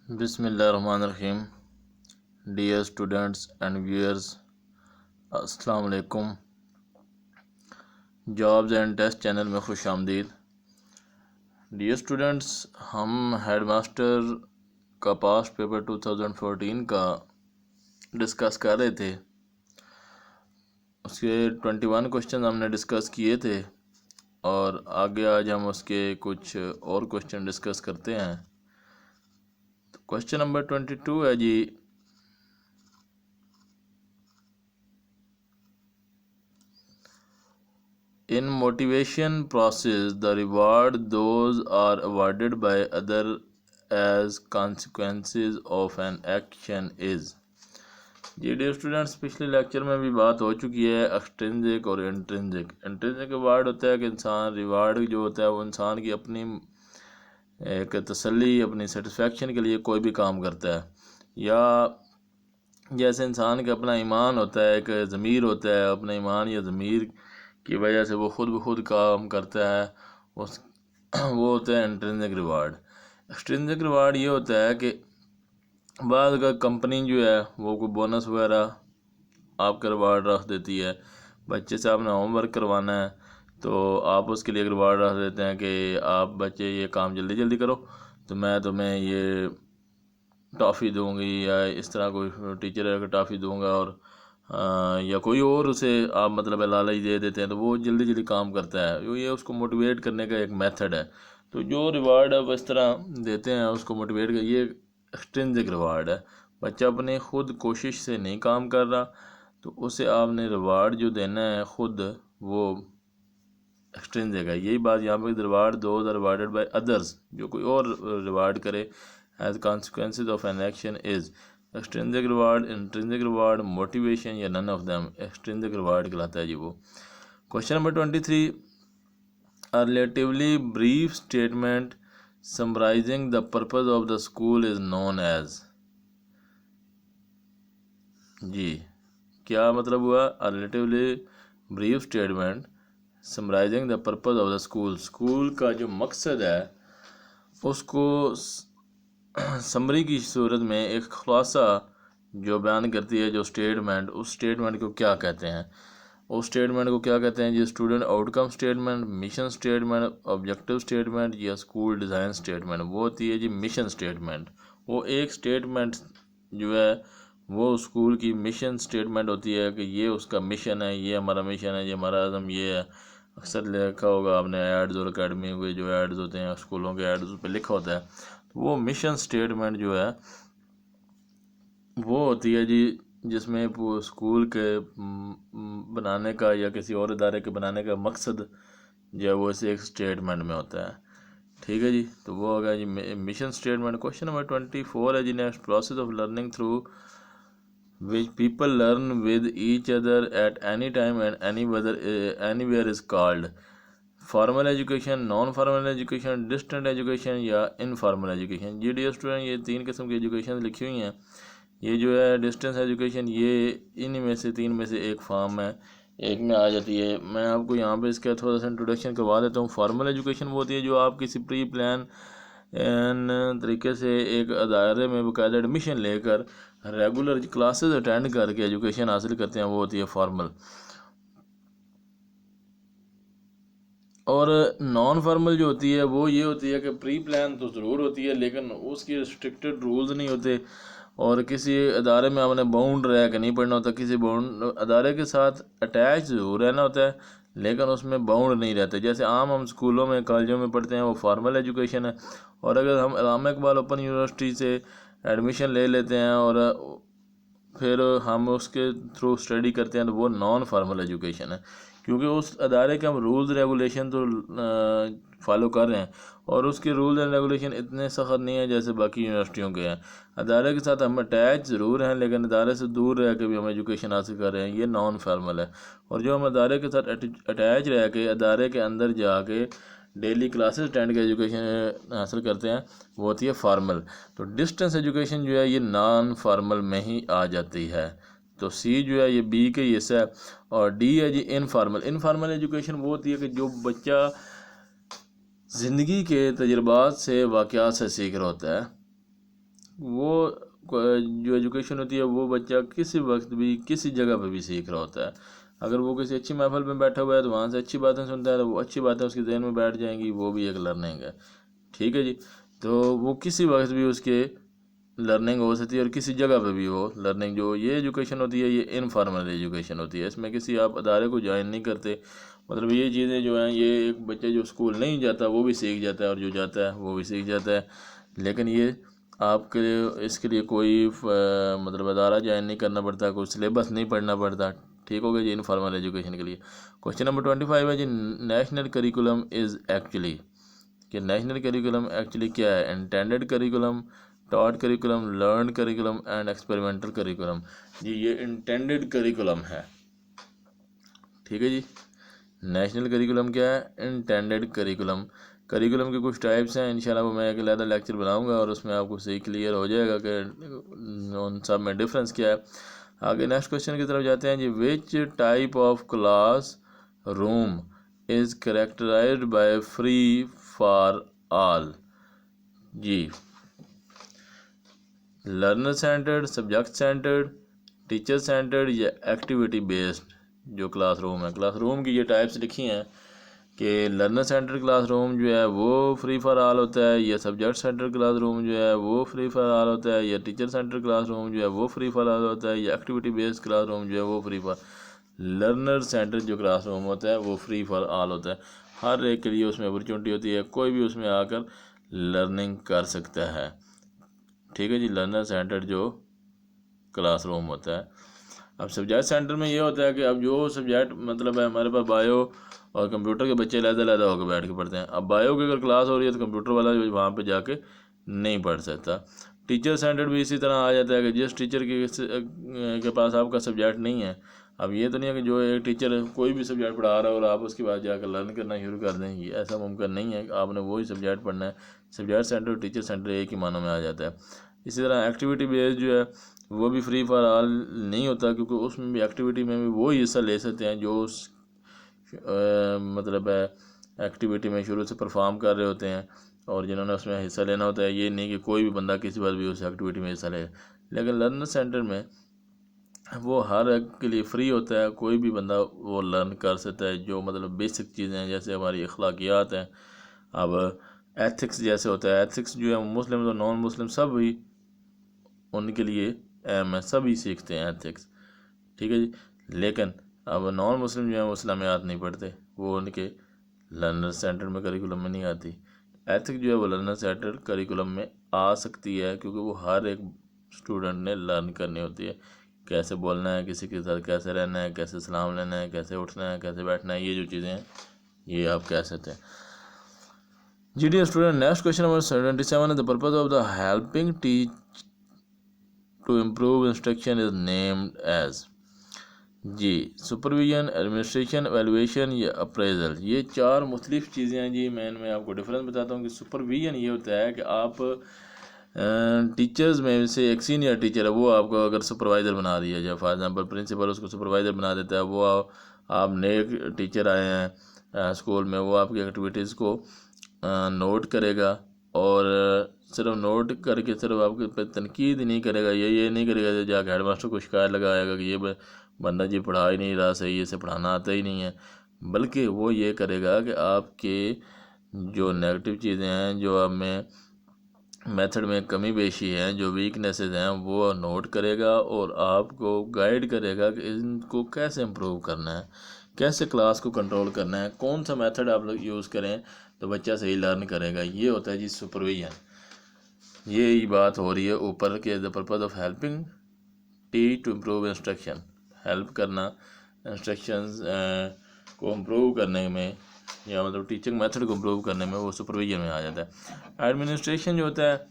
बिस्मिल्लाहिर्रहमानिर्रहीम। Dear students and viewers, अस्सलाम वालेकुम। जॉब्स एंड टेस्ट चैनल में खुश आमदीद। डियर स्टूडेंट्स, हम हेडमास्टर का पास्ट पेपर 2014 का डिस्कस कर रहे थे। उसके 21 क्वेश्चन हमने डिस्कस किए थे और आगे आज हम उसके कुछ और क्वेश्चन डिस्कस करते हैं। तो क्वेश्चन नंबर 22 है जी, in motivation process the reward those are awarded by other as consequences of an action is। जी डियर स्टूडेंट्स, पिछले लेक्चर में भी बात हो चुकी है एक्सट्रिंसिक और इंट्रिंसिक। इंट्रिंसिक रिवार्ड होता है कि इंसान रिवार्ड जो होता है वो इंसान की अपनी एक तसल्ली, अपनी सेटिस्फेक्शन के लिए कोई भी काम करता है, या जैसे इंसान का अपना ईमान होता है, एक ज़मीर होता है, अपना ईमान या ज़मीर की वजह से वो खुद ब खुद काम करता है, उस वो होता है इंट्रिंसिक रिवार्ड। एक्सट्रिंसिक रिवार्ड ये होता है कि बाद का कंपनी जो है वो कोई बोनस वगैरह आपका रिवार्ड रख देती है। बच्चे से आपने होमवर्क करवाना है तो आप उसके लिए रिवार्ड रख देते हैं कि आप बच्चे ये काम जल्दी जल्दी करो तो मैं तुम्हें ये टॉफ़ी दूंगी, या इस तरह कोई टीचर है कि टॉफ़ी दूंगा, और या कोई और उसे आप मतलब लालच दे देते हैं तो वो जल्दी जल्दी काम करता है। ये उसको मोटिवेट करने का एक मेथड है। तो जो रिवार्ड आप इस तरह देते हैं उसको मोटिवेट कर, ये एक्सट्रिंसिक रिवार्ड है। बच्चा अपने खुद कोशिश से नहीं काम कर रहा तो उसे आपने रिवार्ड जो देना है खुद, वो एक्सट्रिंसिक है। यही बात यहाँ पर reward those are rewarded by others, जो कोई और रिवार्ड करे as consequences of an action is extrinsic reward, intrinsic reward, motivation, या none of them। extrinsic reward कहलाता है जी वो। Question number 23, a relatively brief statement summarizing the purpose of the school is known as। जी क्या मतलब हुआ? a relatively brief statement summarizing the purpose of the school। School का जो मकसद है उसको समरी की सूरत में एक खुलासा जो बयान करती है, जो स्टेटमेंट, उस स्टेटमेंट को क्या कहते हैं? उस स्टेटमेंट को क्या कहते हैं जी? Student outcome statement, mission statement, objective statement, या स्कूल डिज़ाइन स्टेटमेंट। वो होती है जी मिशन स्टेटमेंट। वो एक स्टेटमेंट जो है वो स्कूल की मिशन स्टेटमेंट होती है कि ये उसका मिशन है, ये हमारा मिशन है, ये हमारा आज़म ये है। अक्सर लिखा होगा आपने एड्स और अकेडमी के जो एड्स होते हैं स्कूलों के एड्स, उस पर लिखा होता है। तो वो मिशन स्टेटमेंट जो है वो होती है जी जिसमें स्कूल के बनाने का या किसी और इदारे के बनाने का मकसद जो है वो इस एक स्टेटमेंट में होता है। ठीक है जी, तो वो होगा जी मिशन स्टेटमेंट। क्वेश्चन नंबर 24 है जी, next process of learning through which people learn with each other at any time and anywhere is called formal education, non formal education, distant education, या इनफॉर्मल एजुकेशन। जी dear student, ये 3 किस्म की education लिखी हुई हैं। ये जो है डिस्टेंस एजुकेशन, ये इन में से 3 में से एक फॉर्म है, एक में आ जाती है। मैं आपको यहाँ पे इसका थोड़ा सा इंट्रोडक्शन करवा देता हूँ। फॉर्मल एजुकेशन वो होती है जो आप किसी प्री प्लान तरीके से एक अदारे में बाकायदा एडमिशन लेकर रेगुलर क्लासेस अटेंड करके एजुकेशन हासिल करते हैं, वो होती है फॉर्मल। और नॉन फॉर्मल जो होती है वो ये होती है कि प्री प्लान तो ज़रूर होती है लेकिन उसकी रिस्ट्रिक्टेड रूल्स नहीं होते, और किसी अदारे में आपने बाउंड रह के नहीं पढ़ना होता, किसी बाउंड अदारे के साथ अटैच ज़रूर रहना होता है लेकिन उसमें बाउंड नहीं रहते। जैसे हम स्कूलों में कॉलेजों में पढ़ते हैं वो फॉर्मल एजुकेशन है, और अगर हम अल्लामा इकबाल ओपन यूनिवर्सिटी से एडमिशन ले लेते हैं और फिर हम उसके थ्रू स्टडी करते हैं तो वो नॉन फार्मल एजुकेशन है, क्योंकि उस अदारे के हम रूल्स रेगुलेशन तो फॉलो कर रहे हैं और उसके रूल्स एंड रेगुलेशन इतने सख्त नहीं है जैसे बाकी यूनिवर्सिटियों के हैं। अदारे के साथ हम अटैच ज़रूर हैं लेकिन अदारे से दूर रह के भी हम एजुकेशन हासिल कर रहे हैं, ये नॉन फार्मल है। और जो हम अदारे के साथ अटैच रह के अदारे के अंदर जाके डेली क्लासेस अटेंड के एजुकेशन हासिल करते हैं वो होती है फार्मल। तो डिस्टेंस एजुकेशन जो है ये नॉन फार्मल में ही आ जाती है। तो सी जो है ये बी के हिस्सा है, और डी है जी इनफॉर्मल। इनफॉर्मल एजुकेशन वो होती है कि जो बच्चा ज़िंदगी के तजुर्बात से वाक़यात से सीख रहा होता है, जो एजुकेशन होती है वो बच्चा किसी वक्त भी किसी जगह पर भी सीख रहा होता है। अगर वो किसी अच्छी महफिल में बैठा हुआ है तो वहाँ से अच्छी बातें सुनता है, तो वो अच्छी बातें उसके जहन में बैठ जाएंगी, वो भी एक लर्निंग है। ठीक है जी। तो वो किसी वक्त भी उसके लर्निंग हो सकती है और किसी जगह पे भी हो लर्निंग। जो ये एजुकेशन होती है ये इनफॉर्मल एजुकेशन होती है, इसमें किसी आप अदारे को ज्वाइन नहीं करते। मतलब ये चीज़ें जो हैं ये एक बच्चा जो स्कूल नहीं जाता वो भी सीख जाता है और जो जाता है वो भी सीख जाता है। लेकिन ये आपके लिए इसके लिए कोई मतलब अदारा ज्वाइन नहीं करना पड़ता, कोई सिलेबस नहीं पढ़ना पड़ता। ठीक हो गया जी इनफॉर्मल एजुकेशन के लिए। क्वेश्चन नंबर 25 है जी, नेशनल करिकुलम इज़ एक्चुअली, कि नेशनल करिकुलम एक्चुअली क्या है? Intended curriculum, taught curriculum, learn curriculum and experimental curriculum. जी ये इंटेंडेड करिकुलम है। ठीक है जी। नेशनल करिकुलम क्या है? Intended curriculum. करिकुलम के कुछ टाइप्स हैं, इंशाल्लाह वो मैं एक अलग लेक्चर बनाऊंगा और उसमें आपको सही क्लियर हो जाएगा कि उन सब में डिफरेंस क्या है। आगे नेक्स्ट क्वेश्चन की तरफ जाते हैं जी, which type of class room is characterised by free for all? जी learner centred, subject centred, teacher centred या एक्टिविटी बेस्ड जो क्लासरूम है। क्लासरूम की ये टाइप्स लिखी हैं कि लर्नर सेंटर क्लासरूम जो है वो फ्री फॉर ऑल होता है, या सब्जेक्ट सेंटर क्लासरूम जो है वो फ्री फॉर ऑल होता है, या टीचर सेंटर क्लासरूम जो है वो फ्री फॉर ऑल होता है, या एक्टिविटी बेस्ड क्लासरूम जो है वो फ्री फॉर। लर्नर सेंटर जो क्लासरूम होता है वो फ्री फॉर ऑल होता है, हर एक के लिए उसमें अपॉर्चुनिटी होती है, कोई भी उसमें आकर लर्निंग कर सकता है। ठीक है जी। लर्नर सेंटर जो क्लासरूम होता है। अब सब्जेक्ट सेंटर में ये होता है कि अब जो सब्जेक्ट मतलब है हमारे पास बायो और कंप्यूटर के बच्चे अलग होकर बैठ के पढ़ते हैं। अब बायो की अगर क्लास हो रही है तो कंप्यूटर वाला जो वहाँ पे जाके नहीं पढ़ सकता। टीचर सेंटर भी इसी तरह आ जाता है कि जिस टीचर के पास आपका सब्जेक्ट नहीं है, अब ये तो नहीं है कि जो एक टीचर कोई भी सब्जेक्ट पढ़ा रहा है और आप उसके बाद जाकर लर्न करना शुरू कर दें, ये ऐसा मुमकिन नहीं है। आपने वही सब्जेक्ट पढ़ना है। सब्जेक्ट सेंटर और टीचर सेंटर एक ही मानों में आ जाता है। इसी तरह एक्टिविटी बेस्ड जो है वो भी फ्री फॉर ऑल नहीं होता, क्योंकि उसमें भी एक्टिविटी में भी वो हिस्सा ले सकते हैं जो उस मतलब एक्टिविटी में शुरू से परफॉर्म कर रहे होते हैं और जिन्होंने उसमें हिस्सा लेना होता है। ये नहीं कि कोई भी बंदा किसी बार भी उस एक्टिविटी में हिस्सा ले। लेकिन लर्नर सेंटर में वो हर एक के लिए फ्री होता है, कोई भी बंदा वो लर्न कर सकता है। जो मतलब बेसिक चीज़ें हैं जैसे हमारी अखलाकियात हैं, अब एथिक्स जैसे होता है, एथिक्स जो है मुस्लिम और नॉन मुस्लिम सब भी उनके लिए अहम है, सभी सीखते हैं एथिक्स। ठीक है जी। लेकिन अब नॉन मुस्लिम जो है वो इस्लामियात नहीं पढ़ते, वो उनके लर्नर सेंटर में करिकुलम में नहीं आती। एथिक्स जो है वो लर्नर सेंटर करिकुलम में आ सकती है, क्योंकि वो हर एक स्टूडेंट ने लर्न करनी होती है। कैसे बोलना है, किसी के साथ कैसे रहना है, कैसे सलाम लेना है, कैसे उठना है, कैसे बैठना है, ये जो चीज़ें हैं ये आप कह सकते हैं। जी dear student, next question number 77 है, the purpose of the helping teach to improve instruction is named as. जी सुपरविजन, एडमिनिस्ट्रेशन, एवेलुएशन या अप्रेजल, ये चार मुख्तलिफ चीज़ें हैं जी। मैं इनमें आपको डिफरेंस बताता हूँ कि सुपरविजन ये होता है कि आप टीचर्स में से एक सीनियर टीचर है वो आपको अगर सुपरवाइज़र बना दिया जाए, फॉर एग्जांपल प्रिंसिपल उसको सुपरवाइज़र बना देता है, वो आप नए टीचर आए हैं स्कूल में, वो आपकी एक्टिविटीज़ को नोट करेगा और सिर्फ नोट करके सिर्फ आपके पे तनकीद नहीं करेगा, ये नहीं करेगा जाकर हेड मास्टर को शिकायत लगाएगा कि ये बंदा जी पढ़ा ही नहीं रहा सही, इसे पढ़ाना आता ही नहीं है। बल्कि वो ये करेगा कि आपके जो नेगेटिव चीज़ें हैं, जो आप में मेथड में कमी पेशी है, जो वीकनेसेस हैं वो नोट करेगा और आपको गाइड करेगा कि इनको कैसे इम्प्रूव करना है, कैसे क्लास को कंट्रोल करना है, कौन सा मेथड आप लोग यूज़ करें तो बच्चा सही लर्न करेगा। ये होता है जी सुपरविजन। ये बात हो रही है ऊपर के the purpose of helping teach to improve instruction, help करना इंस्ट्रक्शंस को इम्प्रूव करने में या मतलब टीचिंग मेथड को इम्प्रूव करने में, वो सुपरविजन में आ जाता है। एडमिनिस्ट्रेशन जो होता है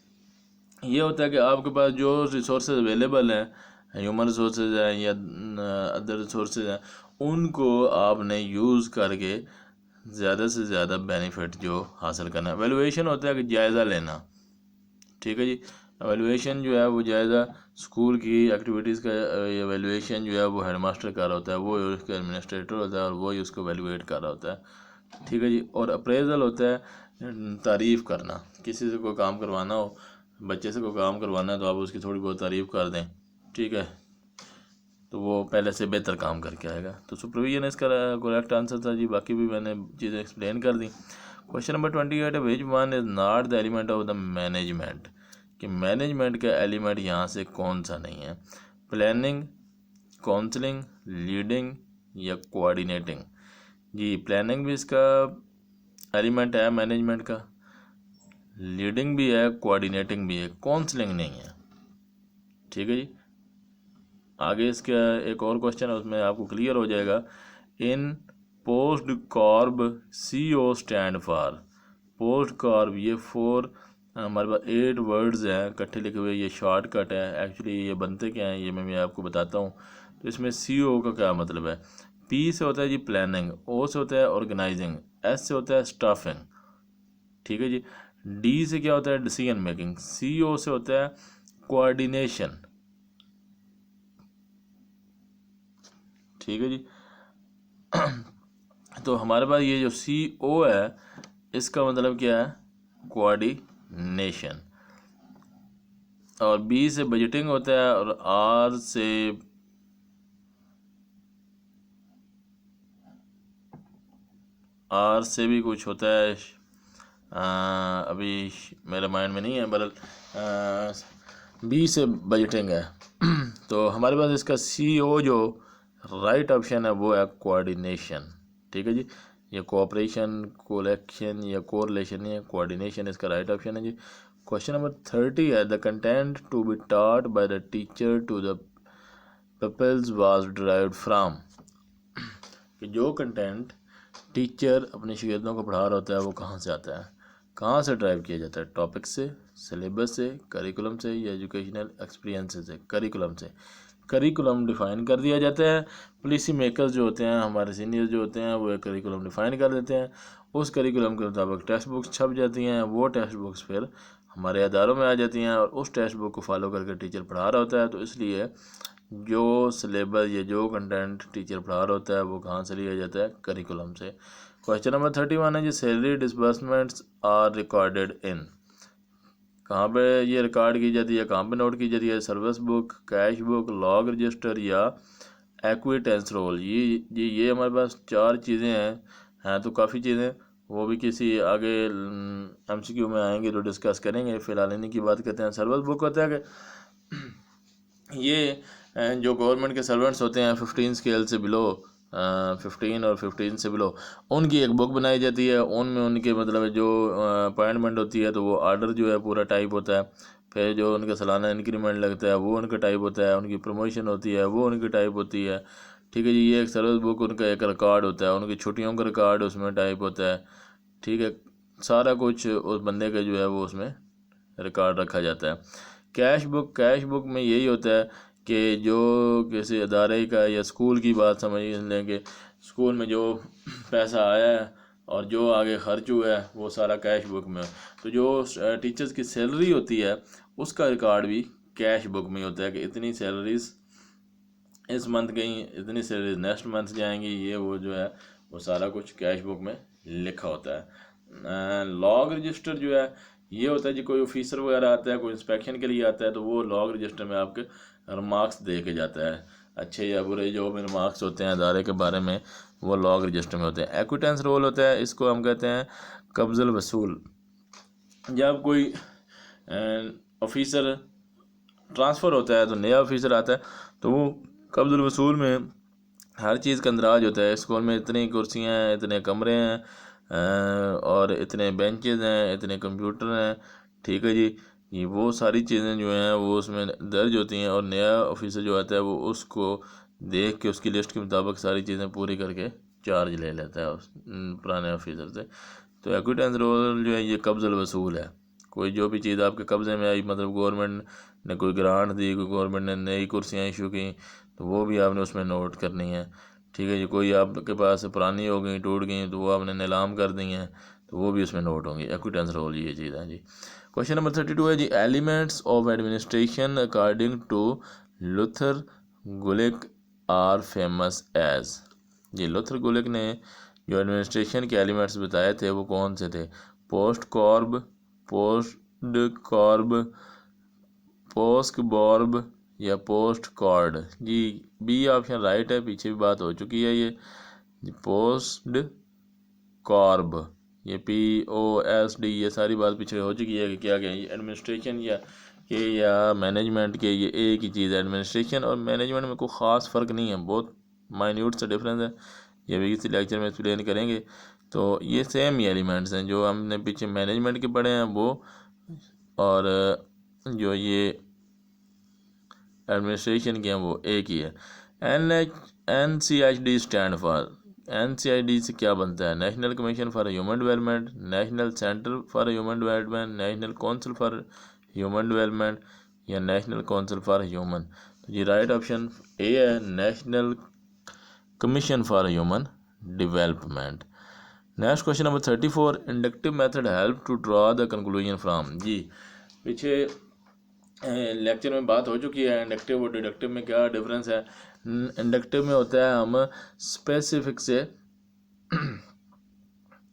ये होता है कि आपके पास जो रिसोर्स अवेलेबल हैं, ह्यूमन रिसोर्स हैं या अदर रिसोर्स हैं, उनको आपने यूज़ करके ज़्यादा से ज़्यादा बेनिफिट जो हासिल करना है। वैल्यूएशन होता है कि जायज़ा लेना। ठीक है जी। एवेलुएशन जो है वो जायज़ा स्कूल की एक्टिविटीज़ का एवेलुएशन जो है वो हेडमास्टर कर रहा होता है, वो उसका एडमिनिस्ट्रेटर होता है और वो ही उसको एवेलुएट कर रहा होता है। ठीक है जी। और अप्रेजल होता है तारीफ़ करना, किसी से कोई काम करवाना हो बच्चे से कोई काम करवाना है तो आप उसकी थोड़ी बहुत तारीफ़ कर दें, ठीक है, तो वो पहले से बेहतर काम करके आएगा। तो सुपरविजन इसका करेक्ट आंसर था जी। बाकी भी मैंने चीज़ें एक्सप्लेन कर दी। क्वेश्चन नंबर 28 है, which one is not the element of the management, कि मैनेजमेंट का एलिमेंट यहाँ से कौन सा नहीं है? प्लानिंग, काउंसलिंग, लीडिंग या कोऑर्डिनेटिंग। जी प्लानिंग भी इसका एलिमेंट है मैनेजमेंट का, लीडिंग भी है, कोऑर्डिनेटिंग भी है, काउंसलिंग नहीं है, ठीक है जी। आगे इसका एक और क्वेश्चन है, उसमें आपको क्लियर हो जाएगा। In POSDCORB CO stand for. POSDCORB ये 4 हमारे पास 8 वर्ड्स हैं इकट्ठे लिखे हुए, ये शॉर्टकट है। एक्चुअली ये बनते क्या हैं ये मैं आपको बताता हूँ। तो इसमें CO का क्या मतलब है? P से होता है जी प्लानिंग, O से होता है ऑर्गेनाइजिंग, S से होता है स्टाफिंग, ठीक है जी। D से क्या होता है? Decision making. CO से होता है कोऑर्डिनेशन, ठीक है जी। तो हमारे पास ये जो CO है इसका मतलब क्या है? कोऑर्डिनेशन। और B से बजटिंग होता है, और R से भी कुछ होता है, अभी मेरे माइंड में नहीं है, बहरहाल B से बजटिंग है। तो हमारे पास इसका CO जो राइट ऑप्शन है वो है कोऑर्डिनेशन, ठीक है जी। ये कोऑपरेशन, कोलेक्शन या कोरिलेशन है, कोऑर्डिनेशन इसका राइट ऑप्शन है जी। क्वेश्चन नंबर 30 है, the content to be taught by the teacher to the peoples was derived from, कि जो कंटेंट टीचर अपने शागिर्दों को पढ़ा रहा होता है वो कहाँ से आता है? कहाँ से ड्राइव किया जाता है? टॉपिक से, सिलेबस से, करिकुलम से या एजुकेशनल एक्सपीरियंस से? करिकुलम से। करिकुलम डिफ़ाइन कर दिया जाता है। पॉलिसी मेकर्स जो होते हैं, हमारे सीनियर जो होते हैं, वो एक करिकुलम डिफ़ाइन कर देते हैं। उस करिकुलम के मुताबिक टेक्स्ट बुक्स छप जाती हैं। वो टेक्स्ट बुक्स फिर हमारे अदारों में आ जाती हैं और उस टेक्स्ट बुक को फॉलो करके टीचर पढ़ा रहा होता है। तो इसलिए जो सिलेबस या जो कंटेंट टीचर पढ़ा रहा होता है वो कहाँ से लिया जाता है? करिकुलम से। क्वेश्चन नंबर 31 है जी, salary disbursements are recorded in, कहाँ पे ये रिकॉर्ड की जाती है, कहाँ पे नोट की जाती है? Service book, cash book, log register या एक्विटेंस रोल। ये हमारे पास 4 चीज़ें हैं तो काफ़ी चीज़ें, वो भी किसी आगे MCQ में आएंगे तो डिस्कस करेंगे। फ़िलहाल इन्हीं की बात करते हैं। सर्विस बुक होता है कि ये जो गवर्नमेंट के सर्वेंट्स होते हैं 15 स्केल से बिलो, 15 और 15 से बिलो, उनकी एक बुक बनाई जाती है। उनमें उनके मतलब जो अपॉइंटमेंट होती है तो वो आर्डर जो है पूरा टाइप होता है। फिर जो उनका सालाना इंक्रीमेंट लगता है वो उनका टाइप होता है। उनकी प्रमोशन होती है वो उनकी टाइप होती है, ठीक है जी। ये एक सर्विस बुक उनका एक रिकॉर्ड होता है। उनकी छुट्टियों का रिकॉर्ड उसमें टाइप होता है, ठीक है। सारा कुछ उस बंदे का जो है वो उसमें रिकॉर्ड रखा जाता है। कैश बुक में यही होता है कि जो किसी अदारे का या स्कूल की बात समझ लें कि स्कूल में जो पैसा आया है और जो आगे खर्च हुआ है वो सारा कैश बुक में। तो जो टीचर्स की सैलरी होती है उसका रिकॉर्ड भी कैश बुक में होता है कि इतनी सैलरीज इस मंथ गई, इतनी सैलरीज नेक्स्ट मंथ जाएंगी, ये वो जो है वो सारा कुछ कैश बुक में लिखा होता है। लॉग रजिस्टर जो है ये होता है जी, कोई ऑफिसर वगैरह आता है, कोई इंस्पेक्शन के लिए आता है तो वो लॉग रजिस्टर में आपके रिमार्क्स दे के जाता है, अच्छे या बुरे जो भी रिमार्क्स होते हैं अदारे के बारे में वो लॉग रजिस्टर में होते हैं। एक्विटेंस रोल होता है, इसको हम कहते हैं कब्ज़ल वसूल। जब कोई ऑफिसर ट्रांसफ़र होता है तो नया ऑफिसर आता है तो वो कब्ज़ल वसूल में हर चीज़ का अंदराज होता है। स्कूल में इतनी कुर्सियाँ हैं, इतने कमरे हैं, और इतने बेंचेस हैं, इतने कंप्यूटर हैं, ठीक है जी। ये वो सारी चीज़ें जो हैं वो उसमें दर्ज होती हैं और नया ऑफिसर जो आता है वो उसको देख के उसकी लिस्ट के मुताबिक सारी चीज़ें पूरी करके चार्ज ले लेता है उस पुराने ऑफिसर से। तो एक्विटेंस रोल जो है ये कब्ज़ल वसूल है। कोई जो भी चीज़ आपके कब्ज़े में आई, मतलब गवर्नमेंट ने कोई ग्रांट दी, कोई गवर्नमेंट ने नई कुर्सियाँ इशू की तो वो भी आपने उसमें नोट करनी है, ठीक है जी। कोई आपके पास पुरानी हो गई, टूट गई तो वो आपने नीलाम कर दी हैं तो वो भी उसमें नोट होंगी। एक्विटेंस रोल ये चीज़ है जी। क्वेश्चन नंबर 32 है जी, elements of administration according to Luther Gulick are famous as. जी लुथर गुलिक ने जो एडमिनिस्ट्रेशन के एलिमेंट्स बताए थे वो कौन से थे? पोस्ट कॉर्ब, पोस्ट कॉर्ब, पोस्ट बॉर्ब या पोस्ट कॉर्ड। जी बी ऑप्शन राइट है, पीछे भी बात हो चुकी है ये। पोस्ट कॉर्ब, ये POSD, ये सारी बात पीछे हो चुकी है कि क्या क्या ये एडमिनिस्ट्रेशन या मैनेजमेंट के, ये एक ही चीज़ है। एडमिनिस्ट्रेशन और मैनेजमेंट में कोई ख़ास फ़र्क नहीं है, बहुत माइन्यूट सा डिफरेंस है। ये भी इसी लेक्चर में एक्सप्लेन करेंगे। तो ये सेम ही एलिमेंट्स हैं जो हमने पीछे मैनेजमेंट के पढ़े हैं वो, और जो ये एडमिनिस्ट्रेशन के हैं वो एक ही है। NCHD स्टैंड फॉर, NCHD से क्या बनता है? National commission for human development, national centre for human development, national council for human development या नेशनल काउंसिल फॉर ह्यूमन। तो ये राइट ऑप्शन ए है, national commission for human development. Next question number 34, inductive method help to draw the conclusion from. जी पीछे lecture में बात हो चुकी है इंडक्टिव और डिडक्टिव में क्या डिफरेंस है। इंडक्टिव में होता है हम स्पेसिफिक से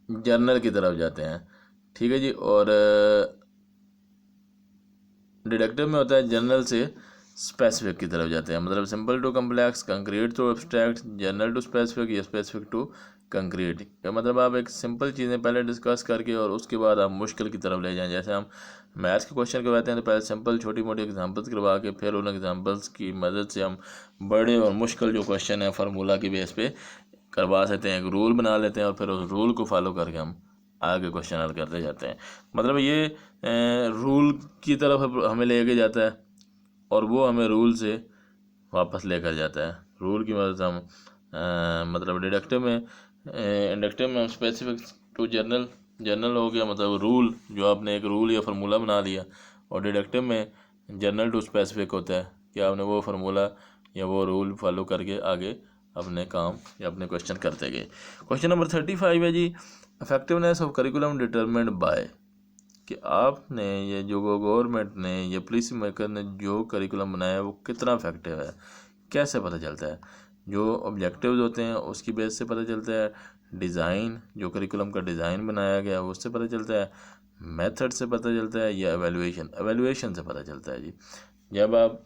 जर्नल की तरफ जाते हैं, ठीक है जी, और डिडक्टिव में होता है जनरल से स्पेसिफिक की तरफ जाते हैं। मतलब simple to complex, concrete to abstract, general to specific या स्पेसिफिक टू कंक्रीट। मतलब आप एक सिंपल चीज़ें पहले डिस्कस करके और उसके बाद आप मुश्किल की तरफ ले जाएं। जैसे हम मैथ्स के क्वेश्चन करवाते हैं तो पहले सिंपल छोटी मोटी एग्जांपल्स करवा के फिर उन एग्जांपल्स की मदद से हम बड़े और मुश्किल जो क्वेश्चन है फार्मूला की बेस पे करवा सकते हैं। एक रूल बना लेते हैं और फिर उस रूल को फॉलो करके हम आगे क्वेश्चन हल करते जाते हैं। मतलब ये रूल की तरफ हमें लेके जाता है और वो हमें रूल से वापस लेकर जाता है। रूल की मदद से हम मतलब डिडक्टिव में इंडक्टिव में हम स्पेसिफिक टू जनरल, जनरल हो गया मतलब रूल, जो आपने एक रूल या फार्मूला बना लिया, और डिडक्टिव में जनरल टू स्पेसिफिक होता है कि आपने वो फार्मूला या वो रूल फॉलो करके आगे अपने काम या अपने क्वेश्चन करते गए। क्वेश्चन नंबर 35 है जी, effectiveness of curriculum determined by, कि आपने ये जो गवर्नमेंट ने या पॉलिसी मेकर ने जो करिकुलम बनाया है वो कितना इफेक्टिव है, कैसे पता चलता है? जो ऑब्जेक्टिव्स होते हैं उसकी बेस से पता चलता है, डिज़ाइन जो करिकुलम का डिज़ाइन बनाया गया है उससे पता चलता है, मेथड से पता चलता है, या एवेल्यूएशन से पता चलता है। जी जब आप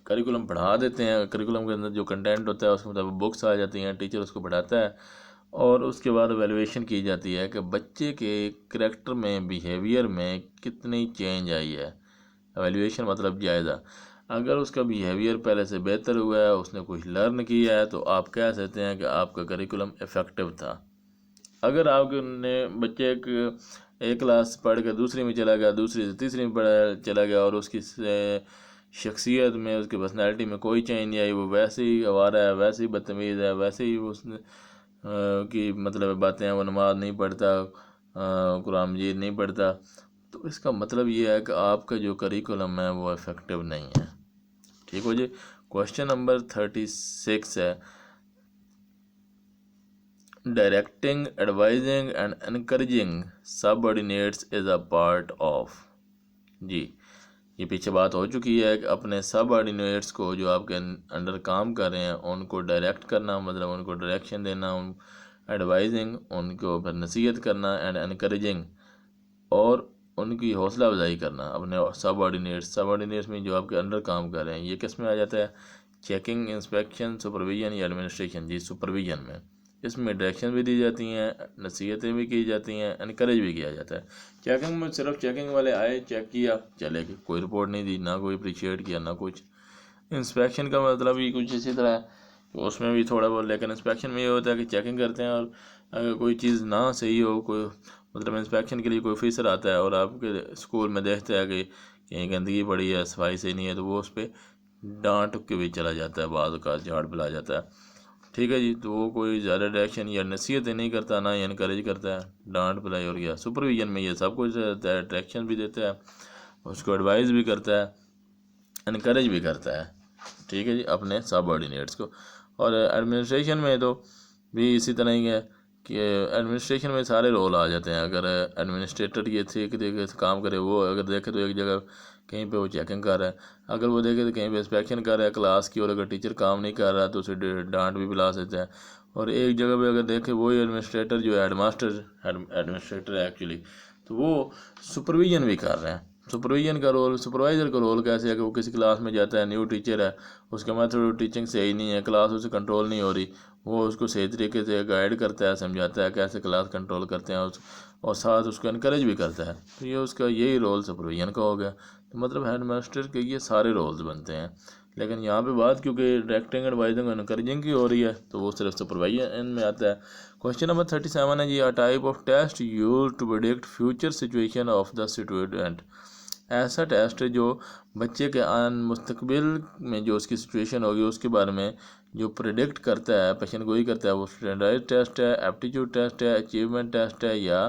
करिकुलम पढ़ा देते हैं, करिकुलम के अंदर जो कंटेंट होता है उसके मुताबिक बुक्स आ जाती हैं, टीचर उसको पढ़ाता है और उसके बाद एवेल्यूएशन की जाती है कि बच्चे के करैक्टर में, बिहेवियर में कितनी चेंज आई है। एवेल्यूएशन मतलब जायज़ा। अगर उसका बिहेवियर पहले से बेहतर हुआ है, उसने कुछ लर्न किया है, तो आप कह सकते हैं कि आपका करिकुलम इफ़ेक्टिव था। अगर आपने बच्चे एक क्लास पढ़ कर दूसरी में चला गया, दूसरी से तीसरी में पढ़ा चला गया और उसकी शख्सियत में, उसकी पर्सनैलिटी में कोई चेंज नहीं आई, वो वैसे ही आवारा है, वैसे ही बदतमीज़ है, वैसे ही उसने की मतलब बातें हैं, वो नमाज नहीं पढ़ता, कुरान मजीद नहीं पढ़ता, तो इसका मतलब ये है कि आपका जो करिकुलम है वो इफ़ेक्टिव नहीं है। ठीक हो जी। क्वेश्चन नंबर 36 है, directing, advising and encouraging subordinates is a part of. जी ये पीछे बात हो चुकी है कि अपने सबऑर्डिनेट्स को जो आपके अंडर काम कर रहे हैं उनको डायरेक्ट करना, मतलब उनको डायरेक्शन देना, उन एडवाइजिंग उनको फिर नसीहत करना, एंड एनकरेजिंग और उनकी हौसला अफजाई करना अपने सबऑर्डिनेट्स में जो आपके अंडर काम कर रहे हैं। ये किस में आ जाता है? चेकिंग, इंस्पेक्शन, सुपरविजन या एडमिनिस्ट्रेशन। जी सुपरविजन में। इसमें डायरेक्शन भी दी जाती हैं, नसीहतें भी की जाती हैं, इनकरेज भी किया जाता है। चेकिंग में सिर्फ चेकिंग वाले आए, चेक किया, चले गए, कोई रिपोर्ट नहीं दी, ना कोई अप्रिशिएट किया, ना कुछ। इंस्पेक्शन का मतलब ही कुछ इसी तरह है, तो उसमें भी थोड़ा बहुत, लेकिन इंस्पेक्शन में ये होता है कि चेकिंग करते हैं और अगर कोई चीज़ ना सही हो, कोई मतलब इंस्पेक्शन के लिए कोई ऑफिसर आता है और आपके स्कूल में देखता है कि कहीं गंदगी पड़ी है, सफाई सही नहीं है, तो वो उस पर डांट के भी चला जाता है, बाद का झाड़ पिला जाता है। ठीक है जी, तो वो कोई ज़्यादा डायरेक्शन या नसीहत नहीं करता, ना ही इनकरेज करता है, डांट पिलाई और गया। सुपरविजन में ये सब कुछ रहता है, डायरेक्शन भी देता है, उसको एडवाइस भी करता है, इनकरेज भी करता है। ठीक है जी, अपने सबऑर्डिनेट्स को। और एडमिनिस्ट्रेशन में तो भी इसी तरह ही है कि एडमिनिस्ट्रेशन में सारे रोल आ जाते हैं। अगर एडमिनिस्ट्रेटर ये ठीक तरीके से काम करे, वो अगर देखे तो एक जगह कहीं पे वो चेकिंग कर रहा है, अगर वो देखे तो कहीं पे इंस्पेक्शन कर रहा है क्लास की, और अगर टीचर काम नहीं कर रहा तो उसे डांट भी पिला सकते हैं। और एक जगह पे अगर देखे वही एडमिनिस्ट्रेटर जो है हेडमास्टर, एडमिनिस्ट्रेटर है एक्चुअली, तो वो सुपरविजन भी कर रहे हैं। सुपरविजन का रोल, सुपरवाइज़र का रोल कैसे है कि वो किसी क्लास में जाता है, न्यू टीचर है, उसका मेथड ऑफ टीचिंग सही नहीं है, क्लास उसे कंट्रोल नहीं हो रही, वो उसको सही तरीके से गाइड करता है, समझाता है कैसे क्लास कंट्रोल करते हैं और साथ उसको इनक्रेज भी करता है। तो ये उसका यही रोल सुपरविजन का हो गया। तो मतलब हेड मास्टर के ये सारे रोल्स बनते हैं। लेकिन यहाँ पे बात क्योंकि डायरेक्टिंग एडवाइजिंग और इनकरेजिंग की हो रही है तो वो सिर्फ सुपरवाइजन में आता है। क्वेश्चन नंबर 37 है जी, a type of test use to predict future situation of the student. ऐसा टेस्ट है जो बच्चे के मुस्तकबिल में जो उसकी सिचुएशन होगी उसके बारे में जो प्रिडिक्ट करता है, पेशन गोई करता है, वो स्टैंडर्डाइज टेस्ट है, एप्टीट्यूड टेस्ट है, अचीवमेंट टेस्ट है या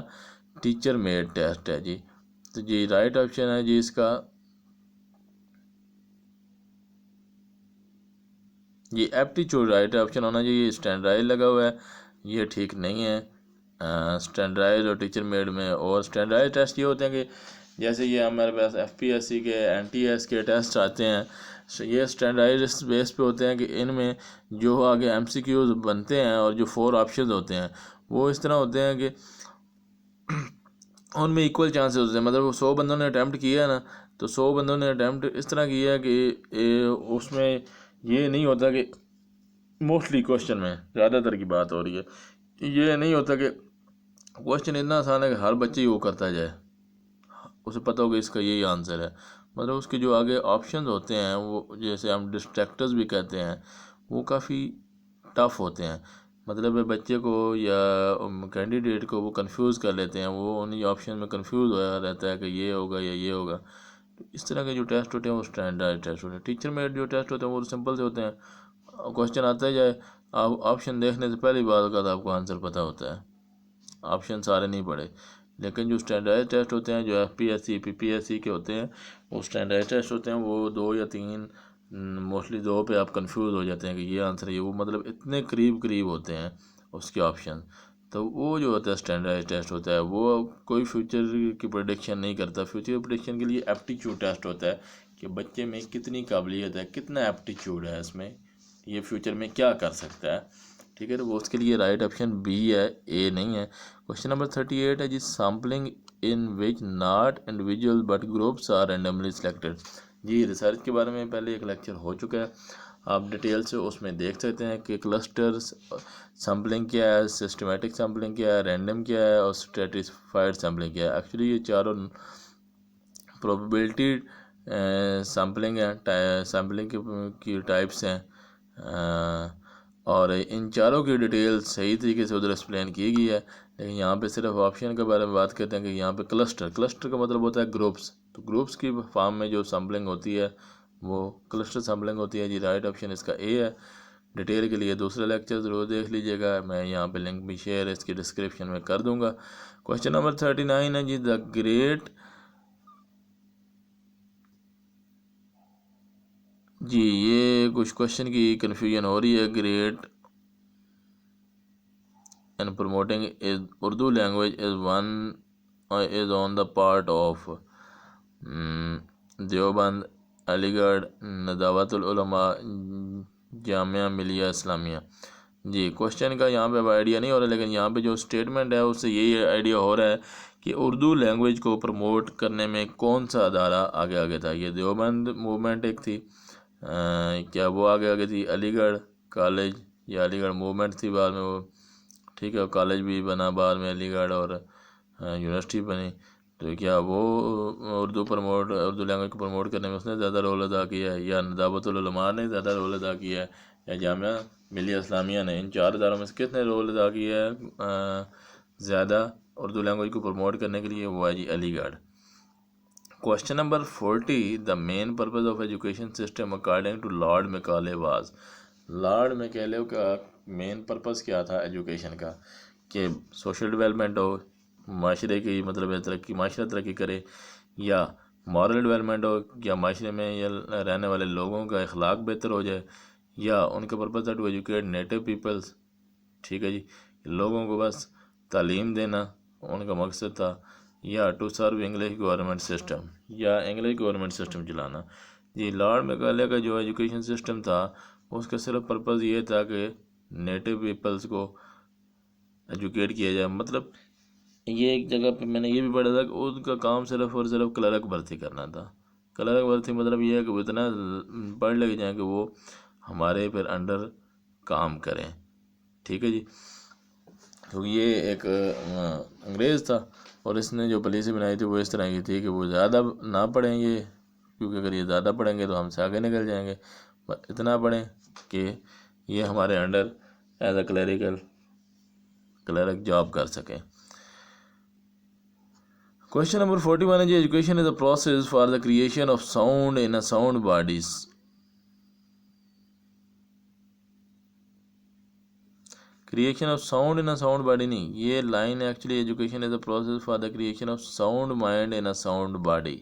टीचर मेड टेस्ट है जी। तो जी राइट ऑप्शन है जी इसका ये एप्टीट्यूड राइट ऑप्शन होना चाहिए। स्टैंडर्डाइज लगा हुआ है, ये ठीक नहीं है। स्टैंडर्डाइज और टीचर मेड में, और स्टैंडर्डाइज टेस्ट ये होते हैं कि जैसे ये हमारे पास एफपीएससी के एनटीएस के टेस्ट आते हैं, ये स्टैंडर्डाइज बेस पे होते हैं कि इनमें जो आगे एमसीक्यूज बनते हैं और जो 4 ऑप्शन होते हैं वो इस तरह होते हैं कि उनमें इक्वल चांसेस होते हैं। मतलब 100 बंदों ने अटैम्प्ट किया है ना, तो 100 बंदों ने अटैम्प्ट इस तरह किया है कि उसमें ये नहीं होता कि मोस्टली क्वेश्चन में ज़्यादातर की बात हो रही है, ये नहीं होता कि क्वेश्चन इतना आसान है कि हर बच्चे ही वो करता जाए, उसे पता होगा इसका यही आंसर है। मतलब उसके जो आगे ऑप्शंस होते हैं वो जैसे हम डिस्ट्रैक्टर्स भी कहते हैं, वो काफ़ी टफ होते हैं। मतलब बच्चे को या कैंडिडेट को वो कंफ्यूज कर लेते हैं, वो उन्हीं ऑप्शन में कंफ्यूज होया रहता है कि ये होगा या ये होगा। तो इस तरह के जो टेस्ट होते हैं वो स्टैंडर्ड टेस्ट होते हैं। टीचर मेड जो टेस्ट होते हैं वो सिंपल से होते हैं, क्वेश्चन आता ही जाए, आप ऑप्शन देखने से पहली बात का तो आपको आंसर पता होता है, ऑप्शन सारे नहीं पढ़े। लेकिन जो स्टैंडर्ड टेस्ट होते हैं, जो एफपीएससी पीपीएससी के होते हैं, वो स्टैंडर्ड टेस्ट होते हैं, वो 2 या 3, मोस्टली 2 पे आप कंफ्यूज हो जाते हैं कि ये आंसर है, वो मतलब इतने करीब करीब होते हैं उसके ऑप्शन। तो वो जो होता है स्टैंडर्ड टेस्ट होता है वो कोई फ्यूचर की प्रेडिक्शन नहीं करता। फ्यूचर प्रेडिक्शन के लिए एप्टीट्यूड टेस्ट होता है कि बच्चे में कितनी काबिलियत है, कितना एप्टीट्यूड है इसमें, ये फ्यूचर में क्या कर सकता है। ठीक है, तो वो उसके लिए राइट ऑप्शन बी है, ए नहीं है। क्वेश्चन नंबर 38 है जी, sampling in which not individual but groups are randomly selected. जी रिसर्च के बारे में पहले एक लेक्चर हो चुका है, आप डिटेल से उसमें देख सकते हैं कि क्लस्टर सैम्पलिंग क्या है, सिस्टमेटिक सैम्पलिंग क्या है, रैंडम क्या है और स्ट्रेटिफाइड सैम्पलिंग क्या है। एक्चुअली ये चारों प्रोबेबिलिटी सैम्पलिंग है, सैम्पलिंग की टाइप्स हैं, और इन चारों की डिटेल सही तरीके से उधर एक्सप्लेन की गई है। लेकिन यहाँ पे सिर्फ ऑप्शन के बारे में बात करते हैं कि यहाँ पे क्लस्टर, क्लस्टर का मतलब होता है ग्रुप्स, तो ग्रुप्स की फॉर्म में जो सैम्पलिंग होती है वो क्लस्टर सैम्पलिंग होती है जी। राइट ऑप्शन इसका ए है। डिटेल के लिए दूसरा लेक्चर ज़रूर देख लीजिएगा, मैं यहाँ पे लिंक भी शेयर इसकी डिस्क्रिप्शन में कर दूँगा। क्वेश्चन नंबर 39 है जी, द ग्रेट, जी ये कुछ क्वेश्चन की कन्फ्यूजन हो रही है। Great and promoting is Urdu language is one is on the part of Deoband, Aligarh, Nadwatul Ulama, Jamia Millia Islamia. Ji question का यहाँ पे अब आइडिया नहीं हो रहा, लेकिन यहाँ पे जो स्टेटमेंट है उससे यही आइडिया हो रहा है कि उर्दू लैंग्वेज को प्रमोट करने में कौन सा अदारा आगे आगे था। ये देवबंद मूवमेंट एक थी, क्या वो आगे आगे थी, अलीगढ़ कॉलेज या अलीगढ़ मूवमेंट थी बाद में वो, ठीक है, कॉलेज भी बना बाद में अलीगढ़ और यूनिवर्सिटी बनी। तो क्या वो उर्दू लैंग्वेज को प्रमोट करने में उसने ज़्यादा रोल अदा किया है, या नदाबतुल उलमा ने ज़्यादा रोल अदा किया है, या जामिया मिलिया इस्लामिया ने? इन 4 इदारों में से किसने रोल अदा किया है ज़्यादा उर्दू लैंग्वेज को प्रमोट करने के लिए? वो है जी Aligarh. Question number 40, the main purpose of education system according to Lord Macaulay was. Lord Macaulay का मेन पर्पज़ क्या था एजुकेशन का? कि सोशल डेवलपमेंट हो, माशरे की मतलब तरक्की, माशरा तरक्की करे, या मॉरल डेवलपमेंट हो, या माशरे में या रहने वाले लोगों का अखलाक बेहतर हो जाए, या उनका पर्पज़ था टू एजुकेट नेटिव पीपल्स। ठीक है जी, लोगों को बस तालीम देना उनका मकसद था, या to serve English government system, या इंग्लिश गवर्नमेंट सिस्टम चलाना। जी लॉर्ड मैकाले का जो एजुकेशन सिस्टम था उसका सिर्फ पर्पज़ ये था कि नेटिव पीपल्स को एजुकेट किया जाए। मतलब ये एक जगह पे मैंने ये भी पढ़ा था कि उनका काम सिर्फ और सिर्फ क्लर्क भर्ती करना था। क्लर्क भर्ती मतलब ये है कि वो इतना पढ़ लग जाए कि वो हमारे फिर अंडर काम करें। ठीक है जी। तो ये एक अंग्रेज़ था और इसने जो पॉलिसी बनाई थी वो इस तरह की थी कि वो ज़्यादा ना पढ़ें ये, क्योंकि अगर ये ज़्यादा पढ़ेंगे तो हमसे आगे निकल जाएंगे, पर इतना पढ़ें कि ये हमारे under as a clerk job कर सकें। Question number 41 is education is a process for the creation of sound in a sound bodies. Creation of sound in a sound body नहीं, ये line actually education is a process for the creation of sound mind in a sound body.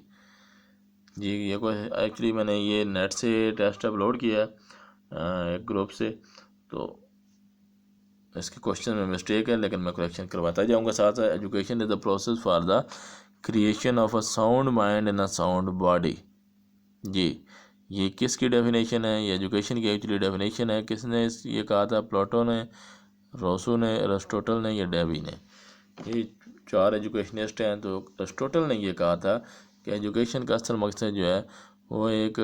जी ये कोई actually मैंने ये net से test upload किया है एक ग्रुप से, तो इसके क्वेश्चन में मिस्टेक है लेकिन मैं करेक्शन करवाता जाऊंगा साथ साथ। Education is the process for the creation of a sound mind in a sound body. जी ये किसकी डेफिनेशन है? ये एजुकेशन की एक्चुअली डेफिनेशन है। किसने ये कहा था? प्लेटो ने, रोसो ने, अरिस्टोटल ने या डेवी ने। ये चार एजुकेशनिस्ट हैं। तो अरिस्टोटल ने ये कहा था कि एजुकेशन का असल मकसद जो है वो एक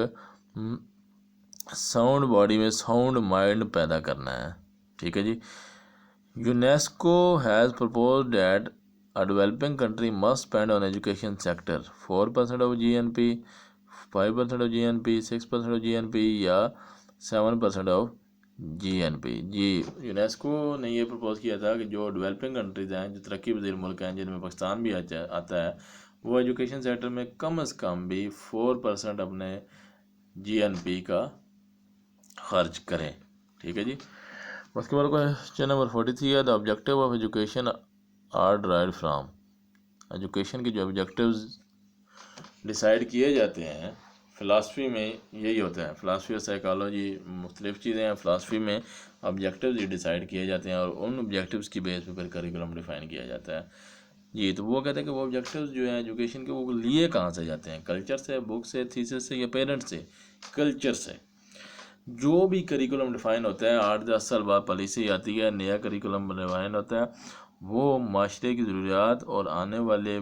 साउंड बॉडी में साउंड माइंड पैदा करना है। ठीक है जी। UNESCO has proposed that a developing country must spend on education sector 4% of GNP, 5% of GNP, 6% of GNP या 7% of GNP। जी यूनेस्को ने ये प्रपोज किया था कि जो डेवलपिंग कंट्रीज़ हैं, जो तरक्की पजीर मुल्क हैं, जिनमें पाकिस्तान भी आता है, वो एजुकेशन सेक्टर में कम अज़ कम भी 4% अपने GNP का खर्च करें। ठीक है जी। उसके बाद क्वेश्चन नंबर 43 है the objective of education are derived from. Education के जो ऑब्जेक्टिव्स डिसाइड किए जाते हैं फ़िलासफ़ी में यही होता है। फ़िलासफ़ी और साइकोलॉजी मुख्तलिफ़ चीज़ें हैं। फ़िलासफ़ी में ऑब्जेक्टिव्स ही डिसाइड किए जाते हैं और उन ऑब्जेक्टिव्स की बेस पे फिर करिकुलम डिफ़ाइन किया जाता है। जी तो वो कहते हैं कि वो ऑब्जेक्टिव्स जो हैं एजुकेशन के, वो लिए कहाँ से जाते हैं? कल्चर से, बुक से, थीसिस से या पेरेंट्स से? कल्चर से। जो भी करिकुलम डिफ़ाइन होता है 8-10 साल बाद पॉलिसी आती है, नया करिकुलम डिफ़ाइन होता है, वो माशरे की ज़रूरियात और आने वाले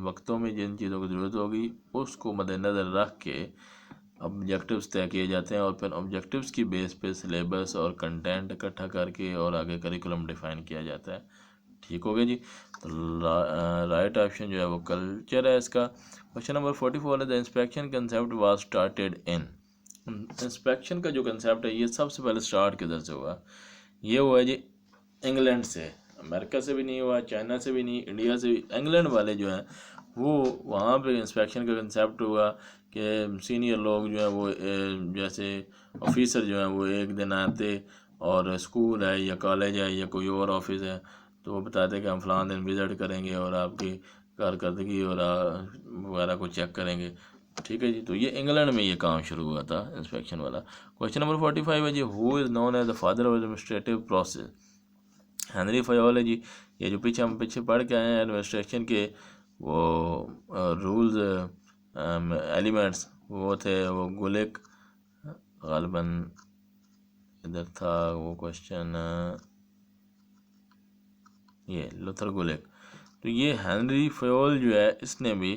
वक्तों में जिन चीज़ों की ज़रूरत होगी उसको मद्देनज़र रख के ऑब्जेक्टिव्स तय किए जाते हैं और फिर ऑब्जेक्टिव्स की बेस पे सिलेबस और कंटेंट इकट्ठा करके और आगे करिकुलम डिफ़ाइन किया जाता है। ठीक हो गया जी। तो राइट ऑप्शन जो है वो कल्चर है इसका। क्वेश्चन नंबर 44 है the inspection concept was started in. Inspection का जो कंसेप्ट है ये सबसे पहले स्टार्ट किधर से हुआ? ये हुआ जी इंग्लैंड से। अमेरिका से भी नहीं हुआ, चाइना से भी नहीं, इंडिया से भी। इंग्लैंड वाले जो हैं वो वहाँ पे इंस्पेक्शन का कंसेप्ट हुआ कि सीनियर लोग जो हैं वो जैसे ऑफिसर जो हैं वो एक दिन आते और स्कूल है या कॉलेज है या कोई और ऑफिस है तो वो बताते कि हम फ़लाँ दिन विज़िट करेंगे और आपकी कारकर्दगी और वगैरह को चेक करेंगे। ठीक है जी। तो ये इंग्लैंड में ये काम शुरू हुआ था इंस्पेक्शन वाला। क्वेश्चन नंबर 45 है जी who is known as the father of administrative process. Henri Fayol है जी। ये जो पीछे हम पीछे पढ़ के आए हैं एडमिनिस्ट्रेशन के वो रूल्स एलिमेंट्स वो थे, वो गुलिक गालिबन इधर था वो क्वेश्चन, ये लुथर गुलिक। तो ये हेनरी फयोल जो है इसने भी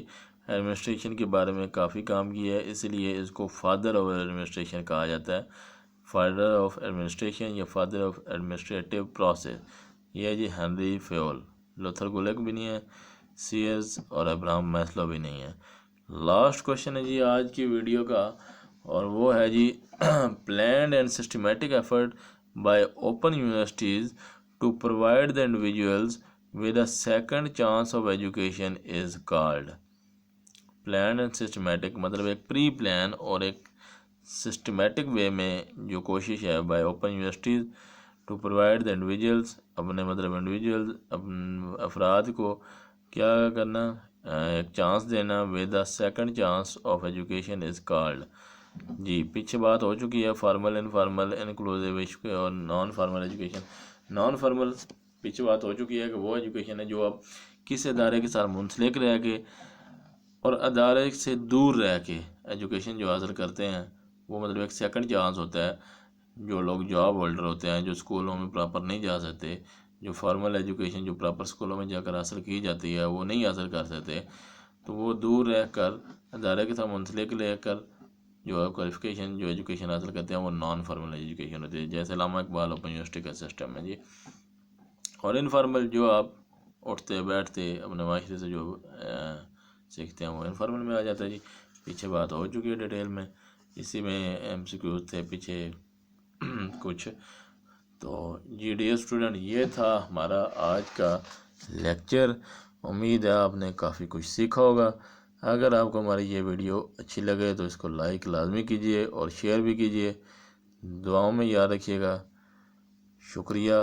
एडमिनिस्ट्रेशन के बारे में काफ़ी काम किया है, इसलिए इसको फादर ऑफ एडमिनिस्ट्रेशन कहा जाता है। फादर ऑफ एडमिनिस्ट्रेशन या फादर ऑफ एडमिनिस्ट्रेटिव प्रोसेस ये है जी हेनरी फयोल। लुथर गुलिक भी नहीं है, सीयर्स और अब्राहम मैस्लो भी नहीं है। लास्ट क्वेश्चन है जी आज की वीडियो का और वो है जी planned and systematic effort by open universities to provide the individuals with a second chance of education is called। Plan and systematic मतलब एक प्री प्लान और एक सिस्टमेटिक वे में जो कोशिश है by open universities to provide the individuals, अपने मतलब इंडिविजुअल्स अफराद को क्या करना, एक चांस देना। With the second chance of education is called. जी पीछे बात हो चुकी है फॉर्मल, इनफॉर्मल, इंक्लूसिव और non formal education. Non formal पीछे बात हो चुकी है कि वो एजुकेशन है जो आप किस अदारे के साथ मुंसलिक रह के और अदारे से दूर रह के एजुकेशन जो हासिल करते हैं वो मतलब एक सेकंड चांस होता है। जो लोग जॉब होल्डर होते हैं जो स्कूलों में प्रॉपर नहीं जा सकते जो फॉर्मल एजुकेशन जो प्रॉपर स्कूलों में जाकर हासिल की जाती है वो नहीं हासिल कर सकते, तो वो दूर रहकर अदारे के साथ मुंसलिक लेकर जो है क्वालिफिकेशन जो एजुकेशन हासिल करते हैं वो नॉन फार्मल एजुकेशन होती है, जैसे अल्लामा इकबाल ओपन यूनिवर्सिटी का सिस्टम है जी। और इनफॉर्मल जो आप उठते बैठते अपने माशरे से जो सीखते हैं वो इनफॉर्मल में आ जाता है जी। पीछे बात हो चुकी है डिटेल में, इसी में MCQ थे पीछे कुछ। तो जी डियर स्टूडेंट, ये था हमारा आज का लेक्चर। उम्मीद है आपने काफ़ी कुछ सीखा होगा। अगर आपको हमारी ये वीडियो अच्छी लगे तो इसको लाइक लाजमी कीजिए और शेयर भी कीजिए। दुआओं में याद रखिएगा। शुक्रिया।